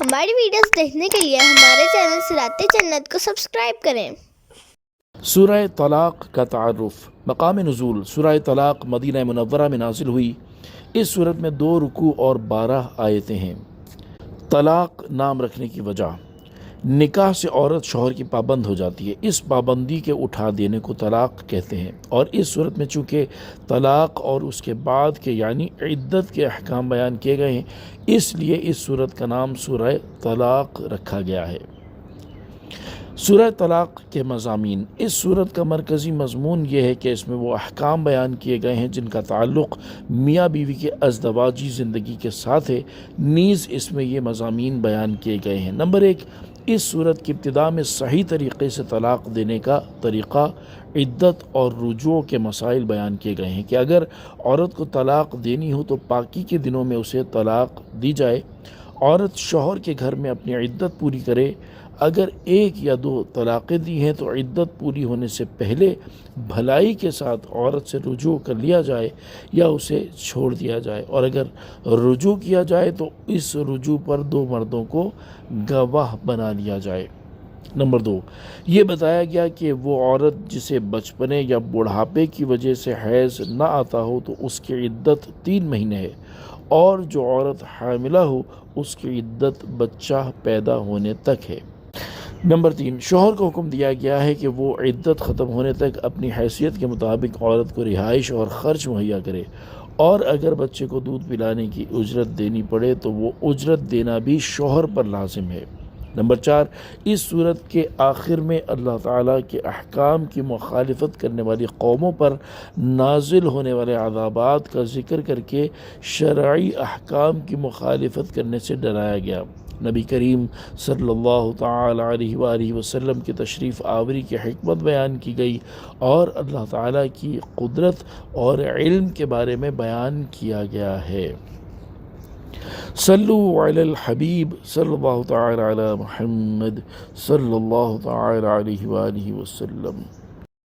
ہماری ویڈیوز دیکھنے کے لیے ہمارے چینل صراط جنت کو سبسکرائب کریں۔ سورہ طلاق کا تعارف۔ مقام نزول: سورہ طلاق مدینہ منورہ میں نازل ہوئی۔ اس سورت میں 2 رکوع اور 12 آیتیں ہیں۔ طلاق نام رکھنے کی وجہ: نکاح سے عورت شوہر کی پابند ہو جاتی ہے، اس پابندی کے اٹھا دینے کو طلاق کہتے ہیں، اور اس صورت میں چونکہ طلاق اور اس کے بعد کے یعنی عدت کے احکام بیان کیے گئے ہیں، اس لیے اس صورت کا نام سورہ طلاق رکھا گیا ہے۔ سورہ طلاق کے مضامین: اس صورت کا مرکزی مضمون یہ ہے کہ اس میں وہ احکام بیان کیے گئے ہیں جن کا تعلق میاں بیوی کے ازدواجی زندگی کے ساتھ ہے، نیز اس میں یہ مضامین بیان کیے گئے ہیں۔ نمبر 1، اس صورت کی ابتدا میں صحیح طریقے سے طلاق دینے کا طریقہ، عدت اور رجوع کے مسائل بیان کیے گئے ہیں کہ اگر عورت کو طلاق دینی ہو تو پاکی کے دنوں میں اسے طلاق دی جائے، عورت شوہر کے گھر میں اپنی عدت پوری کرے، اگر 1 یا 2 طلاقیں دی ہیں تو عدت پوری ہونے سے پہلے بھلائی کے ساتھ عورت سے رجوع کر لیا جائے یا اسے چھوڑ دیا جائے، اور اگر رجوع کیا جائے تو اس رجوع پر 2 مردوں کو گواہ بنا لیا جائے۔ نمبر 2، یہ بتایا گیا کہ وہ عورت جسے بچپنے یا بڑھاپے کی وجہ سے حیض نہ آتا ہو تو اس کی عدت 3 مہینے ہے، اور جو عورت حاملہ ہو اس کی عدت بچہ پیدا ہونے تک ہے۔ نمبر 3، شوہر کو حکم دیا گیا ہے کہ وہ عدت ختم ہونے تک اپنی حیثیت کے مطابق عورت کو رہائش اور خرچ مہیا کرے، اور اگر بچے کو دودھ پلانے کی اجرت دینی پڑے تو وہ اجرت دینا بھی شوہر پر لازم ہے۔ نمبر 4، اس صورت کے آخر میں اللہ تعالیٰ کے احکام کی مخالفت کرنے والی قوموں پر نازل ہونے والے عذابات کا ذکر کر کے شرعی احکام کی مخالفت کرنے سے ڈرایا گیا۔ نبی کریم صلی اللہ تعالی علیہ وآلہ وسلم کی تشریف آوری کی حکمت بیان کی گئی، اور اللہ تعالیٰ کی قدرت اور علم کے بارے میں بیان کیا گیا ہے۔ صلو علی الحبیب صلی اللہ تعالی علی محمد صلی اللہ تعالی علیہ وآلہ وسلم۔